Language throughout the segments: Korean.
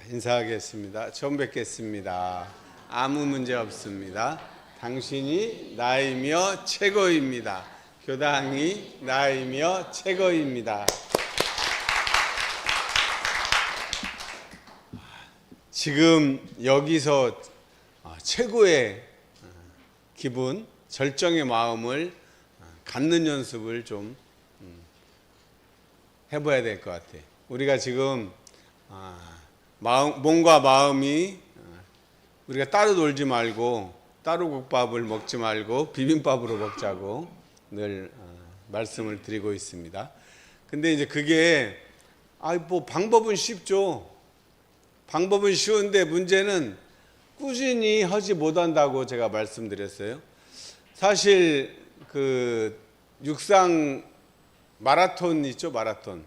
인사하겠습니다. 처음 뵙겠습니다. 아무 문제 없습니다. 당신이 나이며 최고입니다. 교당이 나이며 최고입니다. 지금 여기서 최고의 기분, 절정의 마음을 갖는 연습을 좀 해봐야 될 것 같아요. 우리가 지금 몸과 마음이 우리가 따로 놀지 말고 따로 국밥을 먹지 말고 비빔밥으로 먹자고 늘 말씀을 드리고 있습니다. 근데 이제 그게 방법은 쉽죠. 방법은 쉬운데 문제는 꾸준히 하지 못한다고 제가 말씀드렸어요. 사실 그 육상 마라톤 있죠, 마라톤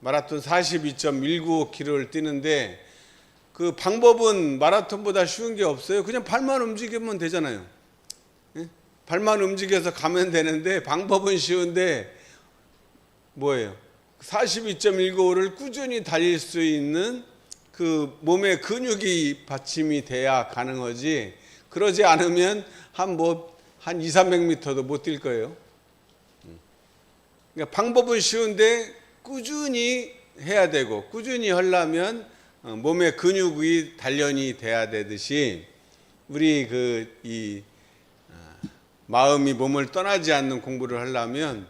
42.195km를 뛰는데 그 방법은 마라톤보다 쉬운 게 없어요. 그냥 발만 움직이면 되잖아요. 발만 움직여서 가면 되는데 방법은 쉬운데 뭐예요? 42.195를 꾸준히 달릴 수 있는 그 몸의 근육이 받침이 돼야 가능하지, 그러지 않으면 한 200-300m도 못 뛸 거예요. 그러니까 방법은 쉬운데 꾸준히 해야 되고, 꾸준히 하려면 몸의 근육이 단련이 돼야 되듯이 우리 마음이 몸을 떠나지 않는 공부를 하려면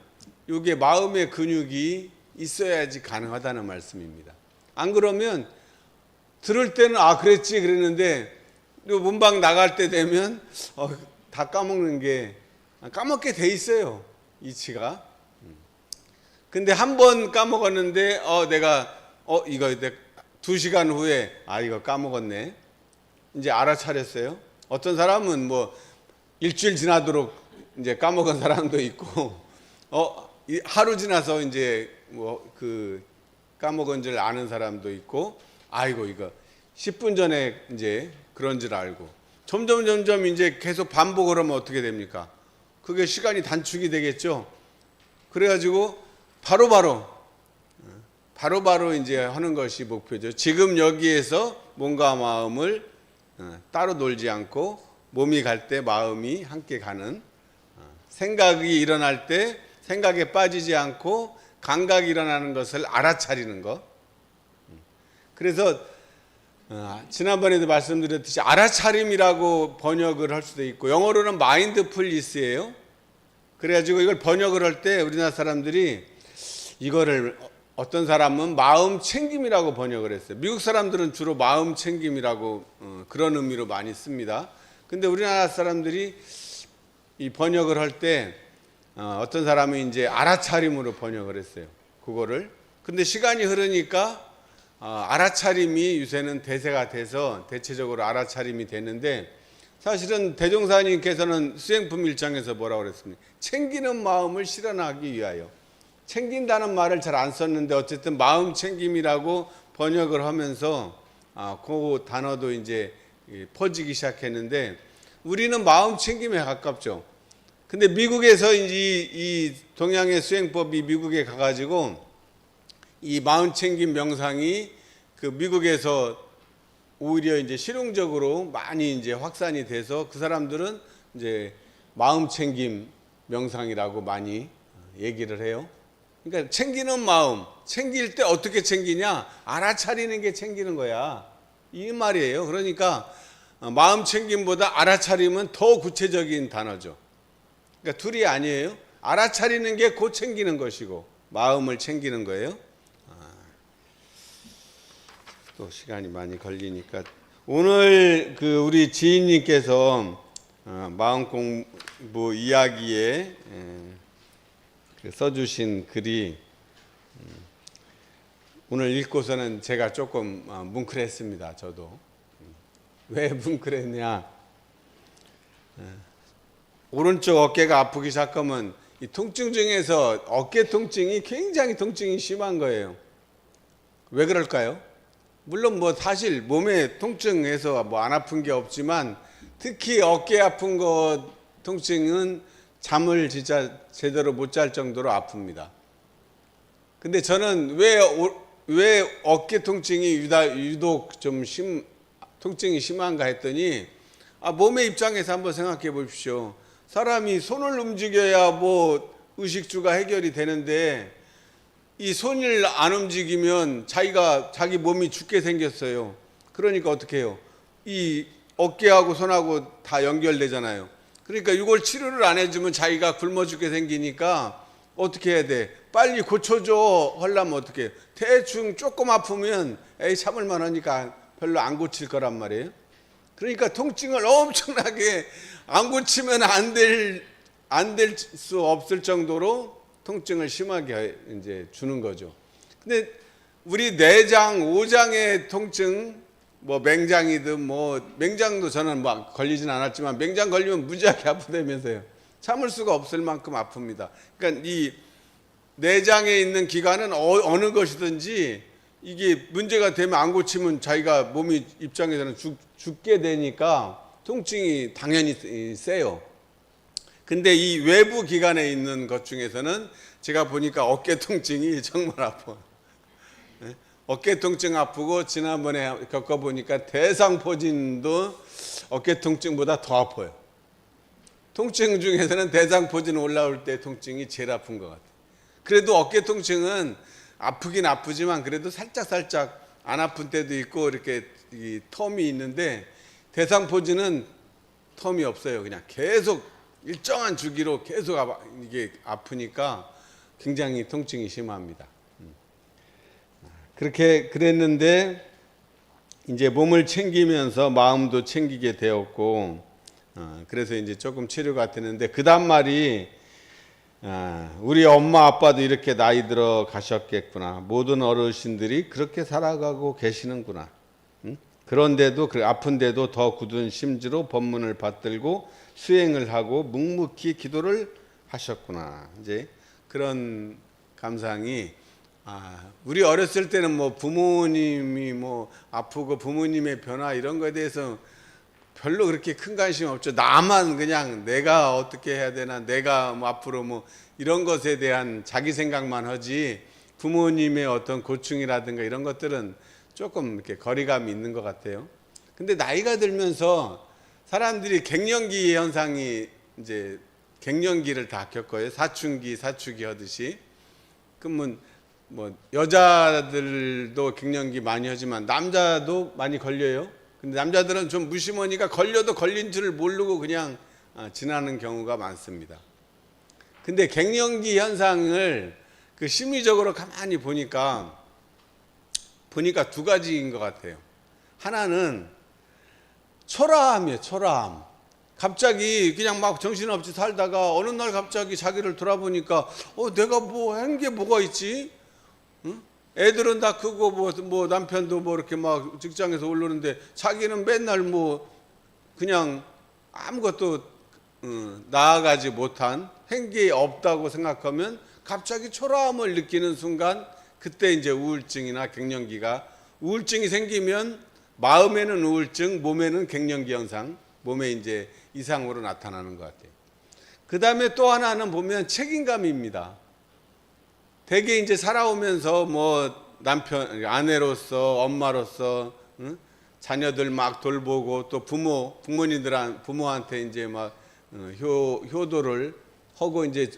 이게 마음의 근육이 있어야지 가능하다는 말씀입니다. 안 그러면 들을 때는 그랬지 그랬는데 문방 나갈 때 되면 다 까먹게 돼 있어요, 이치가. 근데 한 번 까먹었는데 이거 2시간 후에 이거 까먹었네, 이제 알아차렸어요. 어떤 사람은 일주일 지나도록 이제 까먹은 사람도 있고 하루 지나서 이제 까먹은 줄 아는 사람도 있고, 이거 10분 전에 이제 그런 줄 알고 점점 이제 계속 반복을 하면 어떻게 됩니까? 그게 시간이 단축이 되겠죠. 그래가지고 바로바로 이제 하는 것이 목표죠. 지금 여기에서 몸과 마음을 따로 놀지 않고 몸이 갈 때 마음이 함께 가는, 생각이 일어날 때 생각에 빠지지 않고 감각이 일어나는 것을 알아차리는 것. 그래서 지난번에도 말씀드렸듯이 알아차림이라고 번역을 할 수도 있고, 영어로는 마인드풀니스예요. 그래가지고 이걸 번역을 할 때 우리나라 사람들이 이거를, 어떤 사람은 마음 챙김이라고 번역을 했어요. 미국 사람들은 주로 마음 챙김이라고 그런 의미로 많이 씁니다. 근데 우리나라 사람들이 이 번역을 할 때 어떤 사람은 이제 알아차림으로 번역을 했어요, 그거를. 근데 시간이 흐르니까 알아차림이 요새는 대세가 돼서 대체적으로 알아차림이 되는데, 사실은 대종사님께서는 수행품 1장에서 뭐라고 그랬습니까? 챙기는 마음을 실현하기 위하여. 챙긴다는 말을 잘 안 썼는데 어쨌든 마음 챙김이라고 번역을 하면서 그 단어도 이제 퍼지기 시작했는데, 우리는 마음 챙김에 가깝죠. 근데 미국에서 이 동양의 수행법이 미국에 가가지고 이 마음 챙김 명상이 미국에서 오히려 이제 실용적으로 많이 이제 확산이 돼서 그 사람들은 이제 마음 챙김 명상이라고 많이 얘기를 해요. 그러니까 챙기는 마음, 챙길 때 어떻게 챙기냐? 알아차리는 게 챙기는 거야, 이 말이에요. 그러니까 마음 챙김보다 알아차림은 더 구체적인 단어죠. 그러니까 둘이 아니에요. 알아차리는 게 곧 챙기는 것이고 마음을 챙기는 거예요. 또 시간이 많이 걸리니까 오늘 우리 지인님께서 마음 공부 이야기에 써주신 글이 오늘 읽고서는 제가 조금 뭉클했습니다. 저도. 왜 뭉클했냐? 오른쪽 어깨가 아프기 시작하면 이 통증 중에서 어깨 통증이 굉장히 통증이 심한 거예요. 왜 그럴까요? 물론 사실 몸에 통증해서 안 아픈 게 없지만 특히 어깨 아픈 것 통증은 잠을 진짜 제대로 못 잘 정도로 아픕니다. 근데 저는 왜 왜 어깨 통증이 유독 좀 통증이 심한가 했더니 몸의 입장에서 한번 생각해 보십시오. 사람이 손을 움직여야 뭐 의식주가 해결이 되는데 이 손을 안 움직이면 자기 몸이 죽게 생겼어요. 그러니까 어떻게 해요? 이 어깨하고 손하고 다 연결되잖아요. 그러니까 이걸 치료를 안 해주면 자기가 굶어 죽게 생기니까 어떻게 해야 돼? 빨리 고쳐줘 하려면 어떻게 해요? 대충 조금 아프면 참을만 하니까 별로 안 고칠 거란 말이에요. 그러니까 통증을 엄청나게 안 고치면 안 될 수 없을 정도로 통증을 심하게 이제 주는 거죠. 근데 우리 내장, 오장의 통증, 뭐 맹장이든 뭐 맹장도 저는 막 걸리진 않았지만 맹장 걸리면 무지하게 아프다면서요. 참을 수가 없을 만큼 아픕니다. 그러니까 이 내장에 있는 기관은 어느 것이든지 이게 문제가 되면 안 고치면 자기가 몸이 입장에서는 죽게 되니까 통증이 당연히 세요. 근데 이 외부 기관에 있는 것 중에서는 제가 보니까 어깨 통증이 정말 아파요. 어깨 통증 아프고 지난번에 겪어보니까 대상포진도 어깨 통증보다 더 아파요. 통증 중에서는 대상포진 올라올 때 통증이 제일 아픈 것 같아요. 그래도 어깨 통증은 아프긴 아프지만 그래도 살짝 안 아픈 때도 있고 이렇게 이 텀이 있는데 대상포진은 텀이 없어요. 그냥 계속 일정한 주기로 계속 이게 아프니까 굉장히 통증이 심합니다. 그렇게 그랬는데 이제 몸을 챙기면서 마음도 챙기게 되었고 그래서 이제 조금 치료가 되는데 그 다음 말이 우리 엄마 아빠도 이렇게 나이 들어 가셨겠구나. 모든 어르신들이 그렇게 살아가고 계시는구나. 그런데도 아픈데도 더 굳은 심지로 법문을 받들고 수행을 하고 묵묵히 기도를 하셨구나. 이제 그런 감상이 우리 어렸을 때는 뭐 부모님이 뭐 아프고 부모님의 변화 이런 거에 대해서 별로 그렇게 큰 관심 없죠. 나만 그냥 내가 어떻게 해야 되나, 내가 뭐 앞으로 뭐 이런 것에 대한 자기 생각만 하지 부모님의 어떤 고충이라든가 이런 것들은 조금 이렇게 거리감이 있는 것 같아요. 근데 나이가 들면서 사람들이 갱년기 현상이 이제 갱년기를 다 겪어요. 사춘기 하듯이. 그러면 뭐 여자들도 갱년기 많이 하지만 남자도 많이 걸려요. 근데 남자들은 좀 무심하니까 걸려도 걸린 줄을 모르고 그냥 지나는 경우가 많습니다. 근데 갱년기 현상을 그 심리적으로 가만히 보니까 두 가지인 것 같아요. 하나는 초라함이에요. 초라함. 갑자기 그냥 막 정신없이 살다가 어느 날 갑자기 자기를 돌아보니까 내가 뭐 한 게 뭐가 있지? 응? 애들은 다 크고 뭐 남편도 뭐 이렇게 막 직장에서 오르는데 자기는 맨날 뭐 그냥 아무것도 나아가지 못한 행기 없다고 생각하면 갑자기 초라함을 느끼는 순간 그때 이제 우울증이나 갱년기가 우울증이 생기면 마음에는 우울증, 몸에는 갱년기 현상, 몸에 이제 이상으로 나타나는 것 같아요. 그 다음에 또 하나는 보면 책임감입니다. 되게 이제 살아오면서 뭐 남편, 아내로서, 엄마로서, 자녀들 막 돌보고 또 부모한테 이제 막 효도를 하고 이제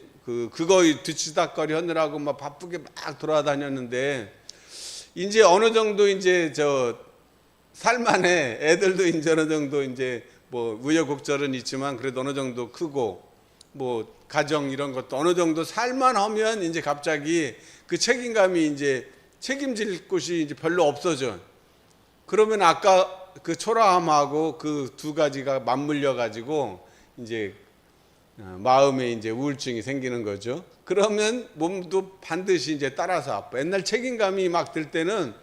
그거 뒤치다거리 하느라고 막 바쁘게 막 돌아다녔는데 이제 어느 정도 이제 살만해. 애들도 이제 어느 정도 이제 뭐 우여곡절은 있지만 그래도 어느 정도 크고 뭐 가정 이런 것도 어느 정도 살만하면 이제 갑자기 그 책임감이 이제 책임질 곳이 이제 별로 없어져. 그러면 아까 그 초라함하고 그 두 가지가 맞물려 가지고 이제 마음에 이제 우울증이 생기는 거죠. 그러면 몸도 반드시 이제 따라서 아파. 옛날 책임감이 막 들 때는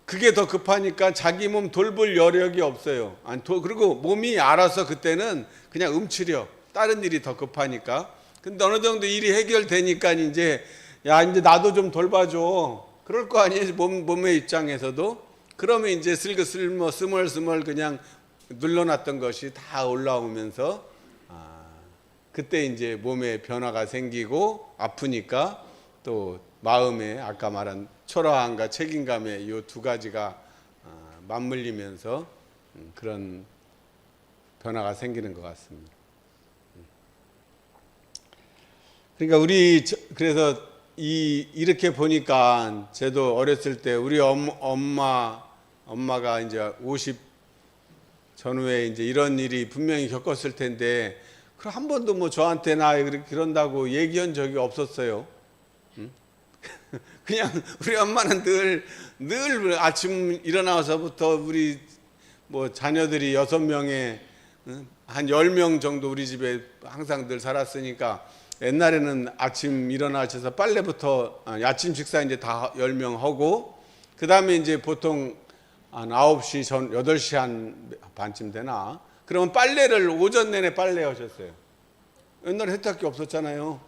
그게 더 급하니까 자기 몸 돌볼 여력이 없어요. 그리고 몸이 알아서 그때는 그냥 움츠려. 다른 일이 더 급하니까. 근데 어느 정도 일이 해결되니까 이제 이제 나도 좀 돌봐줘. 그럴 거 아니에요. 몸의 입장에서도. 그러면 이제 스멀스멀 그냥 눌러놨던 것이 다 올라오면서 그때 이제 몸에 변화가 생기고 아프니까 또 마음에 아까 말한 초라함과 책임감의 이 두 가지가 맞물리면서 그런 변화가 생기는 것 같습니다. 그러니까 그래서 이렇게 보니까 저도 어렸을 때 우리 엄마가 이제 50 전후에 이제 이런 일이 분명히 겪었을 텐데 그 한 번도 뭐 저한테 나 그런다고 얘기한 적이 없었어요. 그냥 우리 엄마는 늘 아침 일어나서부터 우리 뭐 자녀들이 6명에 한 10명 정도 우리 집에 항상 늘 살았으니까 옛날에는 아침 일어나셔서 빨래부터 아침 식사 이제 다 10명 하고 그 다음에 이제 보통 한 9시 8시 한 반쯤 되나 그러면 빨래를 오전 내내 빨래 하셨어요. 옛날에 세탁기 없었잖아요.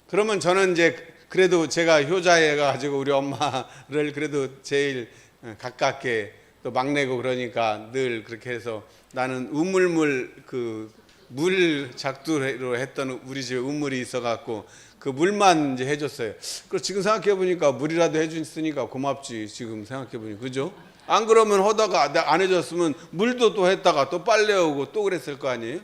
그러면 저는 이제 그래도 제가 효자해 가지고 우리 엄마를 그래도 제일 가깝게 또 막내고 그러니까 늘 그렇게 해서 나는 우물물 물 작두로 했던 우리 집에 우물이 있어 갖고 그 물만 이제 해줬어요. 그리고 지금 생각해 보니까 물이라도 해줬으니까 고맙지. 지금 생각해 보니 그죠? 안 그러면 하다가 안 해줬으면 물도 또 했다가 또 빨래하고 또 그랬을 거 아니에요?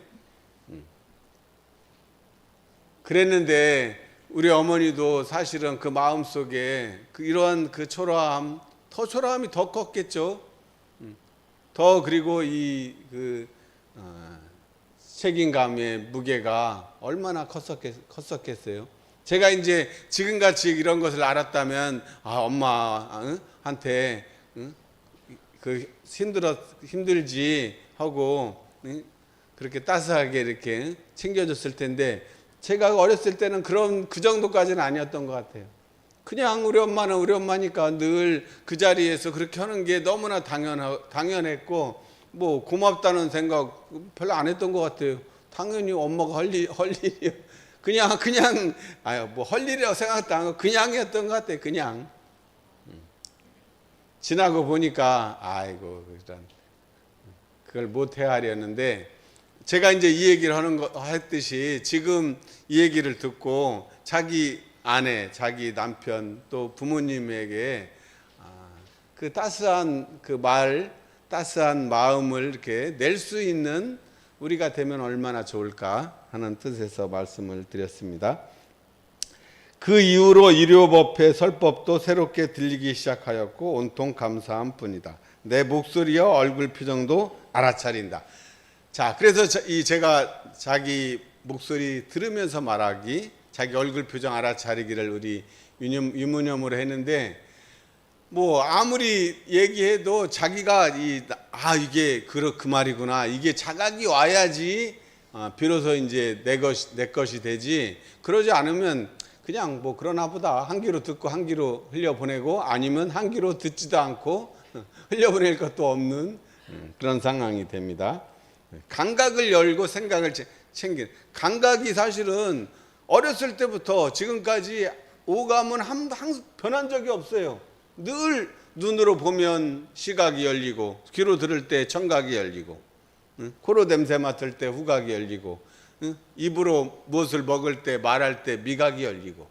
그랬는데 우리 어머니도 사실은 그 마음 속에 이러한 그 초라함이 더 컸겠죠. 더 그리고 책임감의 무게가 얼마나 컸었겠어요. 제가 이제 지금같이 이런 것을 알았다면 엄마한테 힘들지 하고 그렇게 따스하게 이렇게 챙겨줬을 텐데 제가 어렸을 때는 그 정도까지는 아니었던 것 같아요. 그냥 우리 엄마는 우리 엄마니까 늘 그 자리에서 그렇게 하는 게 너무나 당연했고 뭐 고맙다는 생각 별로 안 했던 것 같아요. 당연히 엄마가 할 일이요. 그냥 뭐 할 일이라고 생각도 안 하고 그냥이었던 것 같아요. 그냥 지나고 보니까 아이고 그걸 못 헤아렸는데 제가 이제 이 얘기를 했듯이 지금 이 얘기를 듣고 자기 아내, 자기 남편 또 부모님에게 그 따스한 따스한 마음을 이렇게 낼 수 있는 우리가 되면 얼마나 좋을까 하는 뜻에서 말씀을 드렸습니다. 그 이후로 일요법회 설법도 새롭게 들리기 시작하였고 온통 감사함 뿐이다. 내 목소리와 얼굴 표정도 알아차린다. 자, 그래서 제가 자기 목소리 들으면서 말하기, 자기 얼굴 표정 알아차리기를 우리 유무념으로 했는데 뭐 아무리 얘기해도 자기가 이게 그 말이구나 이게 자각이 와야지 비로소 이제 내 것이 되지 그러지 않으면 그냥 뭐 그러나 보다 한 귀로 듣고 한 귀로 흘려보내고 아니면 한 귀로 듣지도 않고 흘려보낼 것도 없는 그런 상황이 됩니다. 감각을 열고 생각을 챙긴 감각이 사실은 어렸을 때부터 지금까지 오감은 항상 변한 적이 없어요. 늘 눈으로 보면 시각이 열리고 귀로 들을 때 청각이 열리고 코로 냄새 맡을 때 후각이 열리고 입으로 무엇을 먹을 때 말할 때 미각이 열리고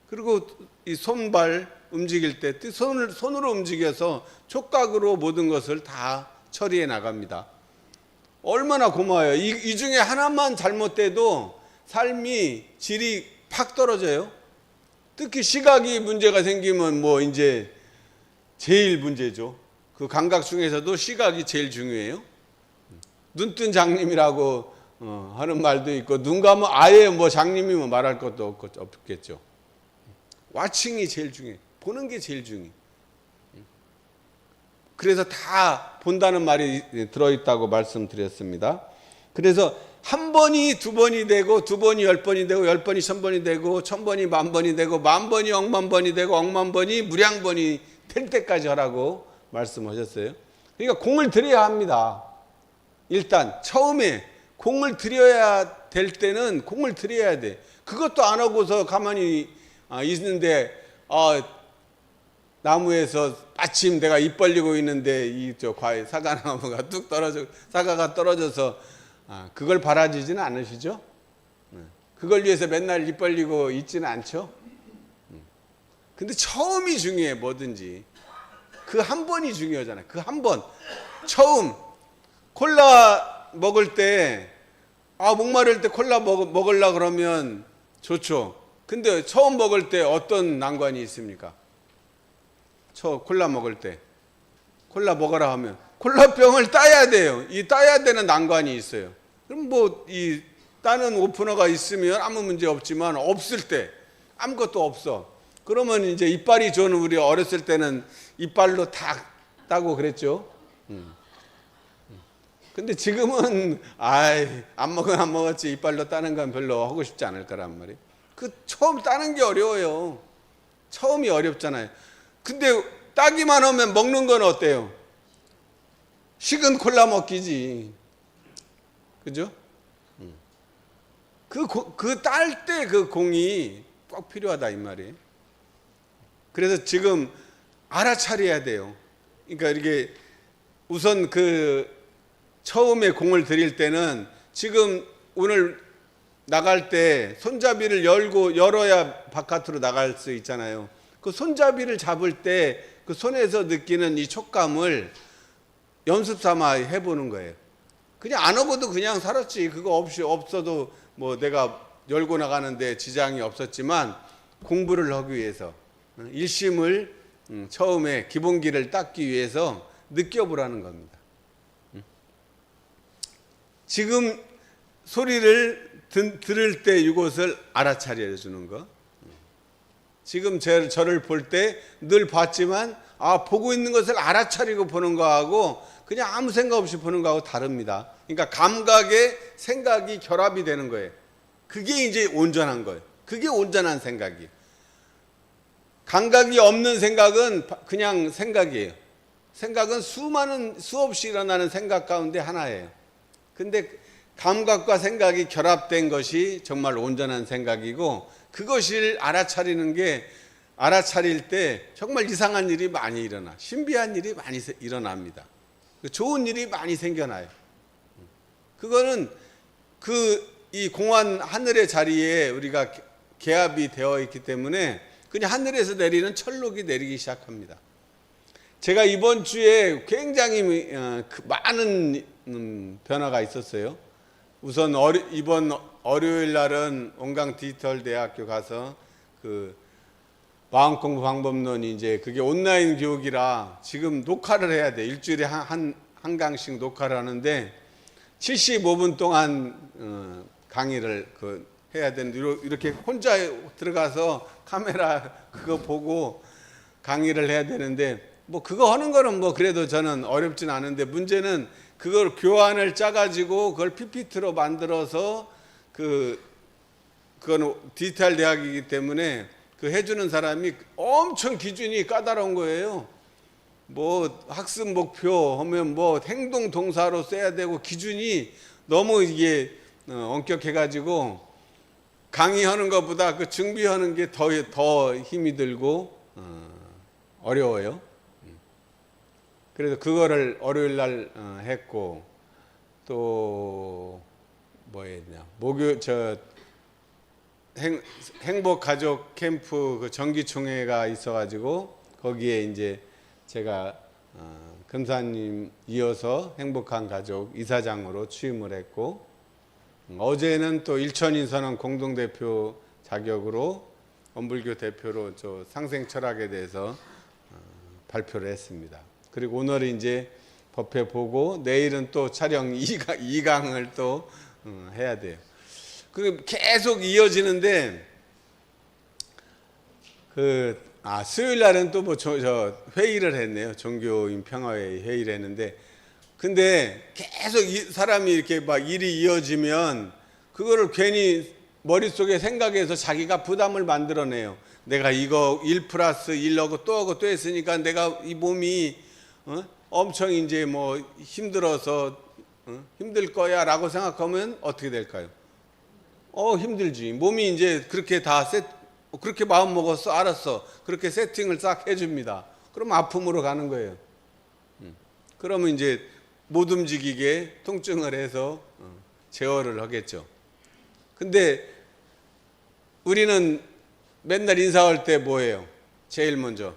그리고 이 손발 움직일 때 손으로 움직여서 촉각으로 모든 것을 다 처리해 나갑니다. 얼마나 고마워요. 이 중에 하나만 잘못돼도 삶이 질이 팍 떨어져요. 특히 시각이 문제가 생기면 뭐 이제 제일 문제죠. 그 감각 중에서도 시각이 제일 중요해요. 눈뜬 장님이라고 하는 말도 있고 눈 감으면 아예 뭐 장님이면 말할 것도 없겠죠. 와칭이 제일 중요해. 보는 게 제일 중요해. 그래서 다 본다는 말이 들어있다고 말씀드렸습니다. 그래서 한 번이 두 번이 되고 두 번이 10번이 되고 10번이 1000번이 되고 1000번이 10,000번이 되고 10,000번이 억만 번이 되고 억만 번이 무량번이 될 때까지 하라고 말씀하셨어요. 그러니까 공을 들여야 합니다. 일단 처음에 공을 들여야 될 때는 공을 들여야 돼. 그것도 안 하고서 가만히 있는데 나무에서 마침 내가 입 벌리고 있는데 이저 과일 사과나무가 뚝 떨어져 사과가 떨어져서 그걸 바라지지는 않으시죠? 그걸 위해서 맨날 입 벌리고 있지는 않죠? 근데 처음이 중요해. 뭐든지 그 한 번이 중요하잖아요. 그 한 번 처음 콜라 먹을 때 목마를 때 콜라 먹으려 그러면 좋죠. 근데 처음 먹을 때 어떤 난관이 있습니까? 콜라 먹을 때 콜라 먹으라 하면 콜라병을 따야 돼요. 이 따야 되는 난관이 있어요. 그럼 뭐 이 따는 오프너가 있으면 아무 문제 없지만 없을 때 아무것도 없어. 그러면 이제 이빨이 좋은, 우리 어렸을 때는 이빨로 다 따고 그랬죠. 근데 지금은 안 먹으면 안 먹었지 이빨로 따는 건 별로 하고 싶지 않을 거란 말이에요. 그 처음 따는 게 어려워요. 처음이 어렵잖아요. 근데 따기만 하면 먹는 건 어때요? 식은 콜라 먹기지. 그죠? 그 딸 때 그 공이 꼭 필요하다 이 말이에요. 그래서 지금 알아차려야 돼요. 그러니까 이게 우선 그 처음에 공을 들일 때는 지금 오늘 나갈 때 손잡이를 열어야 바깥으로 나갈 수 있잖아요. 그 손잡이를 잡을 때 그 손에서 느끼는 이 촉감을 연습 삼아 해보는 거예요. 그냥 안 하고도 그냥 살았지. 그거 없어도 뭐 내가 열고 나가는데 지장이 없었지만 공부를 하기 위해서 일심을 처음에 기본기를 닦기 위해서 느껴보라는 겁니다. 지금 소리를 들을 때 이것을 알아차려 주는 거. 지금 저를 볼 때 늘 봤지만 보고 있는 것을 알아차리고 보는 거하고 그냥 아무 생각 없이 보는 거하고 다릅니다. 그러니까 감각의 생각이 결합이 되는 거예요. 그게 이제 온전한 거예요. 그게 온전한 생각이에요. 감각이 없는 생각은 그냥 생각이에요. 생각은 수없이 일어나는 생각 가운데 하나예요. 근데 감각과 생각이 결합된 것이 정말 온전한 생각이고, 그것을 알아차릴 때 정말 이상한 일이 많이 일어나, 신비한 일이 많이 일어납니다. 좋은 일이 많이 생겨나요. 그거는 이 공안 하늘의 자리에 우리가 개합이 되어 있기 때문에 그냥 하늘에서 내리는 철록이 내리기 시작합니다. 제가 이번 주에 굉장히 많은 변화가 있었어요. 우선 이번 월요일 날은 온강 디지털 대학교 가서 그 마음공부 방법론이 이제 그게 온라인 교육이라 지금 녹화를 해야 돼. 일주일에 한 강씩 녹화를 하는데 75분 동안 강의를 해야 되는데, 이렇게 혼자 들어가서 카메라 그거 보고 강의를 해야 되는데, 뭐 그거 하는 거는 뭐 그래도 저는 어렵진 않은데, 문제는 그걸 교환을 짜가지고 그걸 PPT로 만들어서 그건 디지털 대학이기 때문에 그 해주는 사람이 엄청 기준이 까다로운 거예요. 뭐 학습 목표 하면 뭐 행동 동사로 써야 되고 기준이 너무 이게 엄격해가지고 강의하는 것보다 그 준비하는 게 더 힘이 들고 어려워요. 그래서 그거를 월요일 날 했고, 또 뭐 했냐, 행복 가족 캠프 그 정기총회가 있어가지고 거기에 이제 제가 금사님 이어서 행복한 가족 이사장으로 취임을 했고, 어제는 또 일천인선언 공동대표 자격으로 원불교 대표로 저 상생철학에 대해서 발표를 했습니다. 그리고 오늘 이제 법회 보고 내일은 또 촬영 2강을 또 해야 돼요. 그 계속 이어지는데 수요일 날은 또 뭐 저 회의를 했네요. 종교인 평화회의 회의를 했는데, 근데 계속 사람이 이렇게 막 일이 이어지면 그거를 괜히 머릿속에 생각해서 자기가 부담을 만들어내요. 내가 이거 1+1 하고 또 했으니까 내가 이 몸이 엄청 이제 뭐 힘들어서 힘들 거야 라고 생각하면 어떻게 될까요? 힘들지. 몸이 이제 그렇게 그렇게 마음 먹었어, 알았어, 그렇게 세팅을 싹 해줍니다. 그럼 아픔으로 가는 거예요. 그러면 이제 못 움직이게 통증을 해서 제어를 하겠죠. 근데 우리는 맨날 인사할 때 뭐예요? 제일 먼저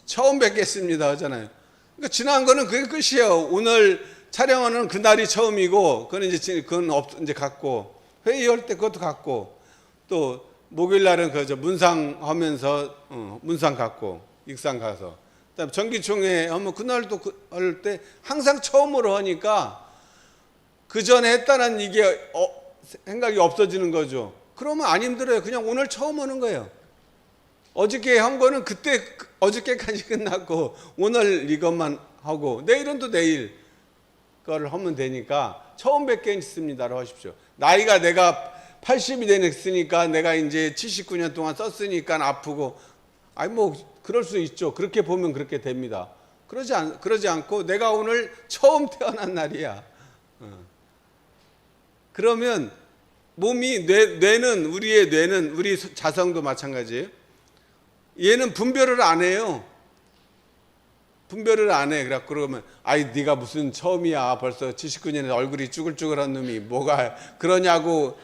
처음 뵙겠습니다 하잖아요. 그러니까 지난 거는 그게 끝이에요. 오늘 촬영하는 그날이 처음이고, 그건 이제 갔고, 회의할 때 그것도 갔고, 또 목요일 날은 그저 문상하면서 문상 갔고, 익산 가서, 그다음 정기총회 하면 그날도 할 때 항상 처음으로 하니까 그 전에 했다는 이게 생각이 없어지는 거죠. 그러면 안 힘들어요. 그냥 오늘 처음 하는 거예요. 어저께 한 거는 그때 어저께까지 끝났고, 오늘 이것만 하고, 내일은 또 내일 거를 하면 되니까 처음 뵙겠습니다로 하십시오. 나이가 내가 80이 됐으니까 내가 이제 79년 동안 썼으니까 아프고, 아니 뭐 그럴 수 있죠. 그렇게 보면 그렇게 됩니다. 그러지 않고 내가 오늘 처음 태어난 날이야. 그러면 몸이 뇌는 우리의 뇌는 우리 자성도 마찬가지예요. 얘는 분별을 안 해요. 분별을 안 해. 그러면 아이 네가 무슨 처음이야. 벌써 79년에 얼굴이 쭈글쭈글한 놈이 뭐가 그러냐고.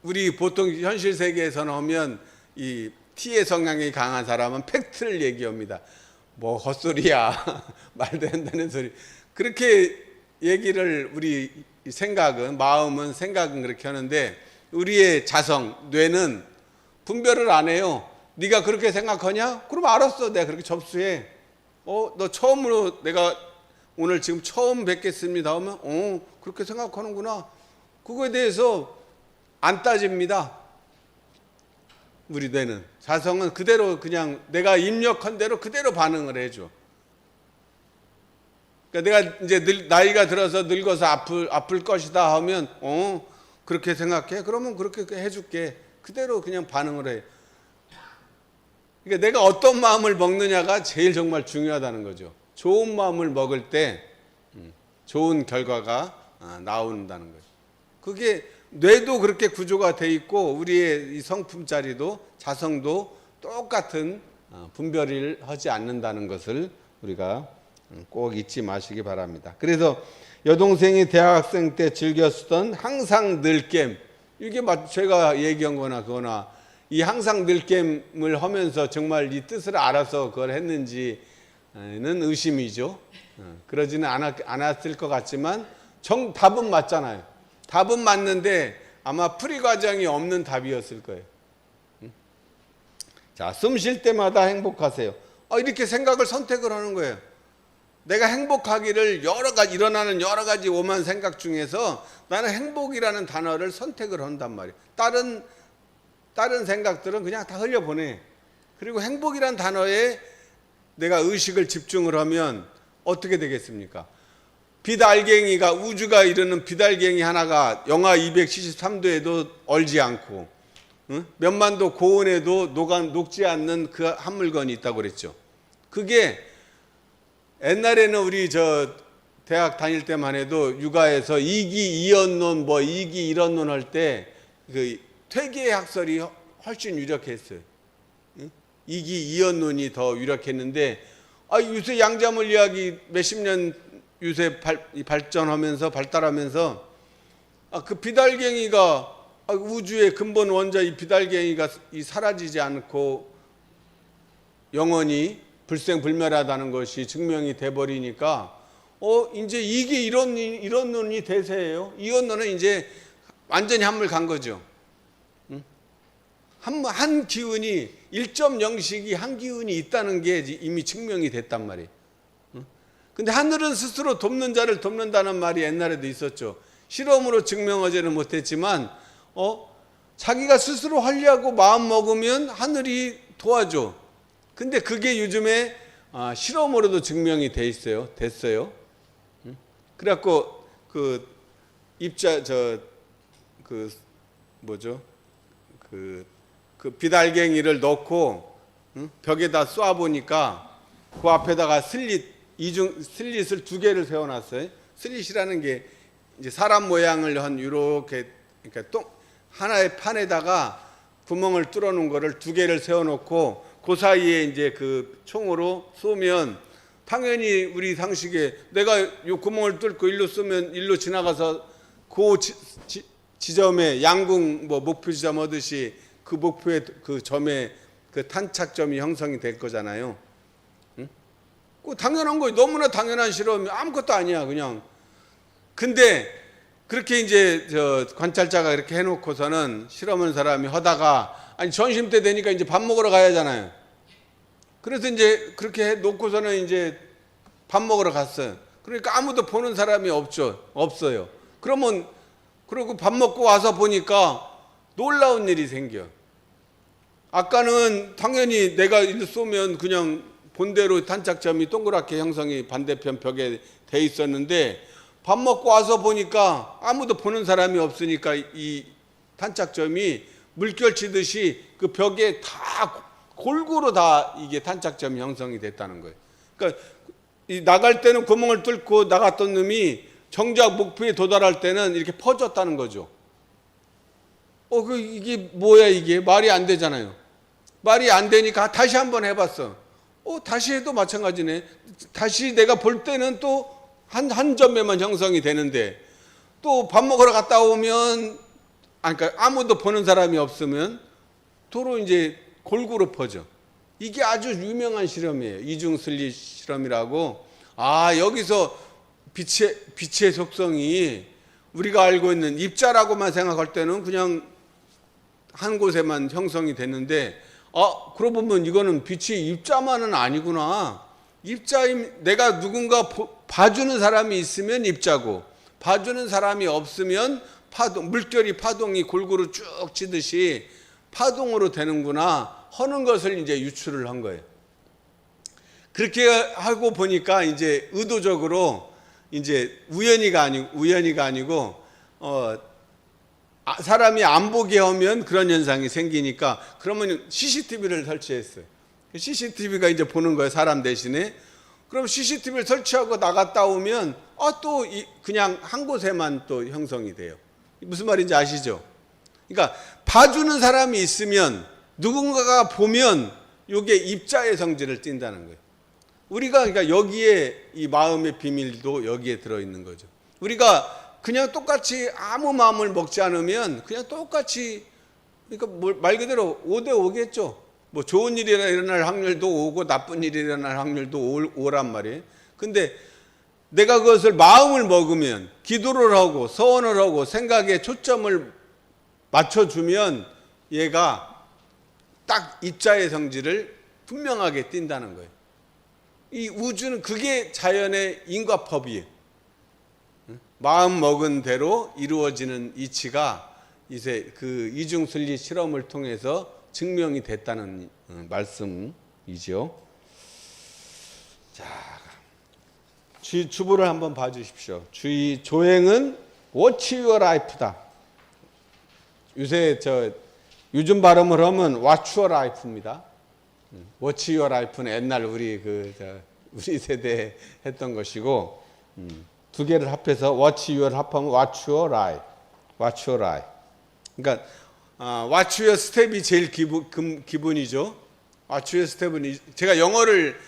우리 보통 현실 세계에서는 하면 이 T의 성향이 강한 사람은 팩트를 얘기합니다. 뭐 헛소리야. 말도 안 되는 소리. 그렇게 얘기를 우리 마음은 생각은 그렇게 하는데, 우리의 자성, 뇌는 분별을 안 해요. 네가 그렇게 생각하냐? 그럼 알았어. 내가 그렇게 접수해. 너 처음으로 내가 오늘 지금 처음 뵙겠습니다 하면 그렇게 생각하는구나. 그거에 대해서 안 따집니다. 우리 뇌는. 자성은 그대로 그냥 내가 입력한 대로 그대로 반응을 해줘. 그러니까 내가 이제 나이가 들어서 늙어서 아플 것이다 하면 그렇게 생각해? 그러면 그렇게 해줄게. 그대로 그냥 반응을 해. 그러니까 내가 어떤 마음을 먹느냐가 제일 정말 중요하다는 거죠. 좋은 마음을 먹을 때 좋은 결과가 나온다는 거죠. 그게 뇌도 그렇게 구조가 돼 있고, 우리의 이 성품자리도 자성도 똑같은 분별을 하지 않는다는 것을 우리가 꼭 잊지 마시기 바랍니다. 그래서 여동생이 대학생 때 즐겨 쓰던 항상 늘 게임, 이게 제가 얘기한 거나 그거나, 이 항상 늘 게임을 하면서 정말 이 뜻을 알아서 그걸 했는지는 의심이죠. 그러지는 않았을 것 같지만 답은 맞잖아요. 답은 맞는데 아마 풀이 과정이 없는 답이었을 거예요. 자, 숨 쉴 때마다 행복하세요. 이렇게 생각을 선택을 하는 거예요. 내가 행복하기를 일어나는 여러 가지 오만 생각 중에서 나는 행복이라는 단어를 선택을 한단 말이에요. 다른 생각들은 그냥 다 흘려보내. 그리고 행복이란 단어에 내가 의식을 집중을 하면 어떻게 되겠습니까? 비달갱이가, 우주가 이루는 비달갱이 하나가 영하 273도에도 얼지 않고, 몇만도 고온에도 녹지 않는 그 한 물건이 있다고 그랬죠. 그게 옛날에는 우리 대학 다닐 때만 해도 육아에서 이기이언론 이기이론론 할 때 그 퇴계의 학설이 훨씬 유력했어요. 이기이언론이 더 유력했는데, 요새 양자물리학이 몇십 년 요새 발달하면서 그 비달갱이가 우주의 근본 원자 이 비달갱이가 사라지지 않고 영원히 불생불멸하다는 것이 증명이 돼 버리니까 이제 이게 이론론이 대세예요. 이론론은 이제 완전히 한물 간 거죠. 한 기운이 1.0씩이 한 기운이 있다는 게 이미 증명이 됐단 말이에요. 근데 하늘은 스스로 돕는 자를 돕는다는 말이 옛날에도 있었죠. 실험으로 증명하지는 못했지만 자기가 스스로 하려고 마음 먹으면 하늘이 도와줘. 근데 그게 요즘에 실험으로도 증명이 됐어요. 그래갖고 그 비달갱이를 넣고 벽에다 쏴 보니까 그 앞에다가 슬릿을 두 개를 세워놨어요. 슬릿이라는 게 이제 사람 모양을 한 이렇게, 그러니까 하나의 판에다가 구멍을 뚫어놓은 거를 두 개를 세워놓고 그 사이에 이제 그 총으로 쏘면 당연히 우리 상식에 내가 이 구멍을 뚫고 일로 쏘면 일로 지나가서 그 지점에 양궁 목표 지점 하듯이 그 목표의 그 점에 그 탄착점이 형성이 될 거잖아요. 응? 그 당연한 거예요. 너무나 당연한 실험이 아무것도 아니야, 그냥. 근데 그렇게 이제 저 관찰자가 이렇게 해놓고서는 실험한 사람이 하다가 아니 점심 때 되니까 이제 밥 먹으러 가야 하잖아요. 그래서 이제 그렇게 해 놓고서는 이제 밥 먹으러 갔어요. 그러니까 아무도 보는 사람이 없어요. 그러면 그리고 밥 먹고 와서 보니까 놀라운 일이 생겨. 아까는 당연히 내가 일 쏘면 그냥 본대로 탄착점이 동그랗게 형성이 반대편 벽에 돼 있었는데 밥 먹고 와서 보니까 아무도 보는 사람이 없으니까 이 탄착점이 물결 치듯이 그 벽에 다 골고루 다 이게 탄착점이 형성이 됐다는 거예요. 그러니까 이 나갈 때는 구멍을 뚫고 나갔던 놈이 정작 목표에 도달할 때는 이렇게 퍼졌다는 거죠. 이게 뭐야, 이게 말이 안 되잖아요. 말이 안 되니까 다시 한번 해봤어. 다시 해도 마찬가지네. 다시 내가 볼 때는 또 한 점에만 형성이 되는데 또 밥 먹으러 갔다 오면 그러니까 아무도 보는 사람이 없으면 도로 이제 골고루 퍼져. 이게 아주 유명한 실험이에요. 이중슬릿 실험이라고. 여기서 빛의 속성이 우리가 알고 있는 입자라고만 생각할 때는 그냥 한 곳에만 형성이 됐는데 그러고 보면 이거는 빛이 입자만은 아니구나. 내가 누군가 봐주는 사람이 있으면 입자고 봐주는 사람이 없으면 물결이 파동이 골고루 쭉 치듯이 파동으로 되는구나 하는 것을 이제 유출을 한 거예요. 그렇게 하고 보니까 이제 의도적으로 이제 우연히가 아니고 사람이 안 보게 하면 그런 현상이 생기니까 그러면 CCTV를 설치했어요. CCTV가 이제 보는 거예요, 사람 대신에. 그럼 CCTV를 설치하고 나갔다 오면 또 그냥 한 곳에만 또 형성이 돼요. 무슨 말인지 아시죠? 그러니까 봐주는 사람이 있으면 누군가가 보면 이게 입자의 성질을 띈다는 거예요. 우리가 그러니까 여기에 이 마음의 비밀도 여기에 들어있는 거죠. 우리가 그냥 똑같이 아무 마음을 먹지 않으면 그냥 똑같이 그러니까 말 그대로 5대 5겠죠. 뭐 좋은 일이 일어날 확률도 오고 나쁜 일이 일어날 확률도 오란 말이에요. 근데 내가 그것을 마음을 먹으면 기도를 하고 서원을 하고 생각에 초점을 맞춰주면 얘가 딱 입자의 성질을 분명하게 띈다는 거예요. 이 우주는 그게 자연의 인과법이에요. 마음 먹은 대로 이루어지는 이치가 이제 그 이중슬릿 실험을 통해서 증명이 됐다는 말씀이죠. 자, 주부를 한번 봐주십시오. 주의 조행은 Watch Your Life다. 요즘 발음을 하면 Watch Your Life입니다. Watch Your Life는 옛날 우리 세대에 했던 것이고 두 개를 합해서 Watch Your 합하면 Watch Your Life. Watch Your Life. 그러니까 Watch Your Step이 제일 기본이죠. Watch Your Step은 제가 영어를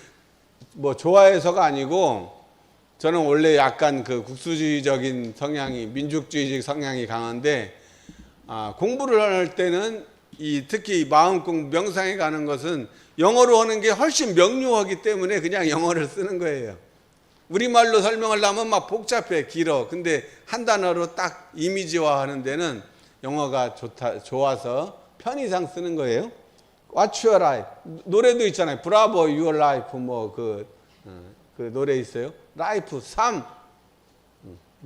뭐 좋아해서가 아니고 저는 원래 약간 그 국수주의적인 성향이 민족주의적 성향이 강한데 공부를 할 때는 특히 마음 공부 명상에 가는 것은 영어로 하는 게 훨씬 명료하기 때문에 그냥 영어를 쓰는 거예요. 우리말로 설명하려면 막 복잡해 길어. 근데 한 단어로 딱 이미지화 하는 데는 영어가 좋아서 편의상 쓰는 거예요. Watch your life. 노래도 있잖아요. Bravo your life. 그 노래 있어요. 라이프, 삶.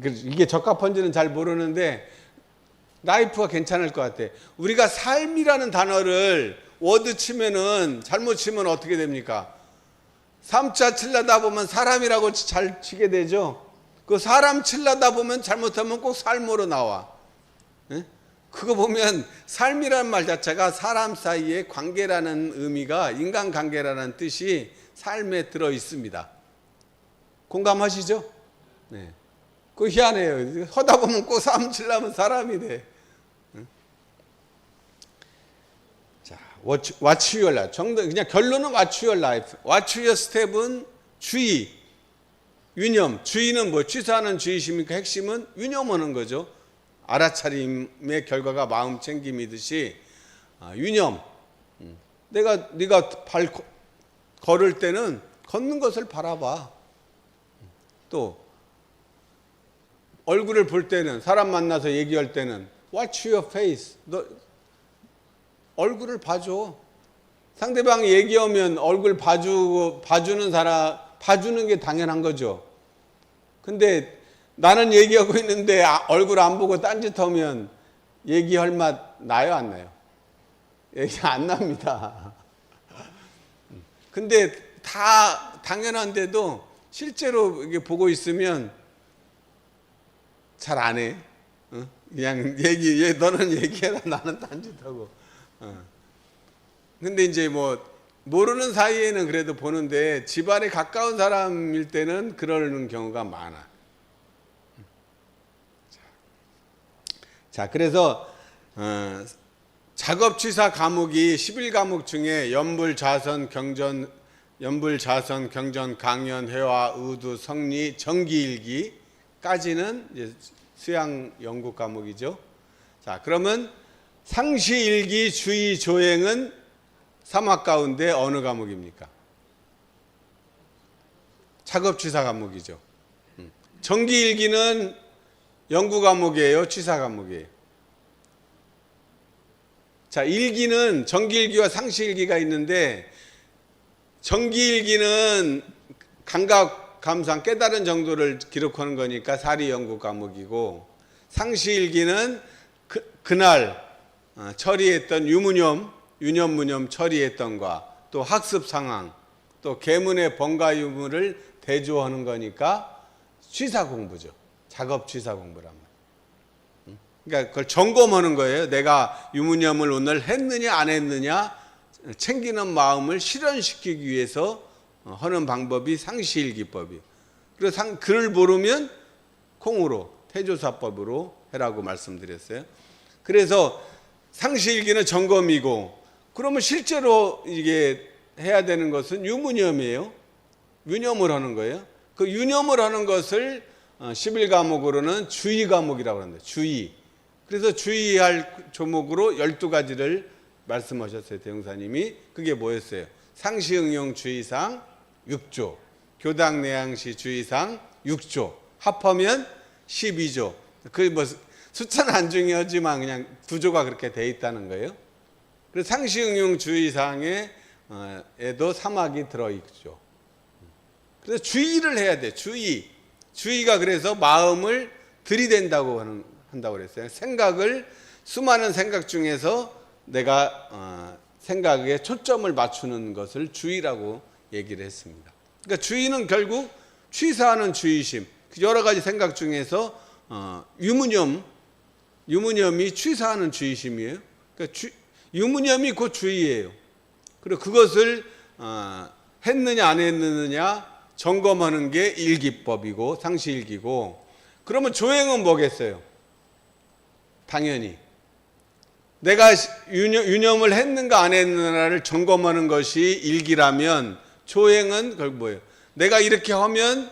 이게 적합한지는 잘 모르는데 라이프가 괜찮을 것 같아. 우리가 삶이라는 단어를 워드 치면은 잘못 치면 어떻게 됩니까? 3자 칠려다 보면 사람이라고 잘 치게 되죠. 그 사람 칠려다 보면 잘못하면 꼭 삶으로 나와. 네? 그거 보면 삶이라는 말 자체가 사람 사이의 관계라는 의미가 인간관계라는 뜻이 삶에 들어 있습니다. 공감하시죠? 네. 그거 희한해요. 하다 보면 꼭 삶 칠려면 사람이 돼. 자, Watch your life. 그냥 결론은 Watch your life. Watch your step은 주의, 유념. 주의는 뭐 취사하는 주의십니까? 핵심은 유념하는 거죠. 알아차림의 결과가 마음 챙김이듯이 유념. 네가 걸을 때는 걷는 것을 바라봐. 또 얼굴을 볼 때는, 사람 만나서 얘기할 때는 watch your face. 너 얼굴을 봐줘. 상대방이 얘기하면 얼굴 봐주는 사람, 봐주는 게 당연한 거죠. 근데 나는 얘기하고 있는데 얼굴 안 보고 딴짓하면 얘기할 맛 나요, 안 나요? 얘기 안 납니다. 근데 다 당연한데도 실제로 이게 보고 있으면 잘 안 해. 그냥 너는 얘기해라, 나는 딴짓하고. 근데 이제 뭐 모르는 사이에는 그래도 보는데 집안에 가까운 사람일 때는 그러는 경우가 많아. 자, 그래서 작업취사 과목이 11과목 중에 연불, 자선, 경전, 강연, 회화, 의두, 성리, 정기일기까지는 이제 수양 연구 과목이죠. 자, 그러면 상시일기, 주의, 조행은 3학 가운데 어느 과목입니까? 작업취사 과목이죠. 정기일기는 연구 과목이에요, 취사 과목이에요? 자, 일기는 정기일기와 상시일기가 있는데, 정기일기는 감각, 감상, 깨달은 정도를 기록하는 거니까 사리 연구 과목이고, 상시일기는 그날 처리했던 유념, 무념 처리했던 것, 또 학습 상황, 또 계문의 번가 유무를 대조하는 거니까 취사 공부죠. 작업 취사 공부란 말이에요. 그러니까 그걸 점검하는 거예요. 내가 유무념을 오늘 했느냐 안 했느냐 챙기는 마음을 실현시키기 위해서 하는 방법이 상시일기법이에요. 그래서 글을 모르면 콩으로 태조사법으로 해라고 말씀드렸어요. 그래서 상시일기는 점검이고, 그러면 실제로 이게 해야 되는 것은 유무념이에요. 유념을 하는 거예요. 그 유념을 하는 것을 11과목으로는 주의 과목이라고 합니다. 주의. 그래서 주의할 조목으로 12가지를 말씀하셨어요, 대형사님이. 그게 뭐였어요? 상시응용 주의상 6조, 교당내양시 주의상 6조, 합하면 12조. 그 뭐 숫자는 안 중요하지만 그냥 구조가 그렇게 돼 있다는 거예요. 그래서 상시응용 주의사항에도 3학이 들어있죠. 그래서 주의를 해야 돼. 주의가 그래서 마음을 들이댄다고 한다고 그랬어요. 수많은 생각 중에서 내가 생각에 초점을 맞추는 것을 주의라고 얘기를 했습니다. 그러니까 주의는 결국 취사하는 주의심, 여러 가지 생각 중에서 유무념이 취사하는 주의심이에요. 그러니까 유무념이 곧 주의예요. 그리고 그것을 했느냐 안 했느냐 점검하는 게 일기법이고 상시일기고, 그러면 조행은 뭐겠어요? 당연히 내가 유념을 했는가 안 했느냐를 점검하는 것이 일기라면, 조행은 그걸 뭐예요? 내가 이렇게 하면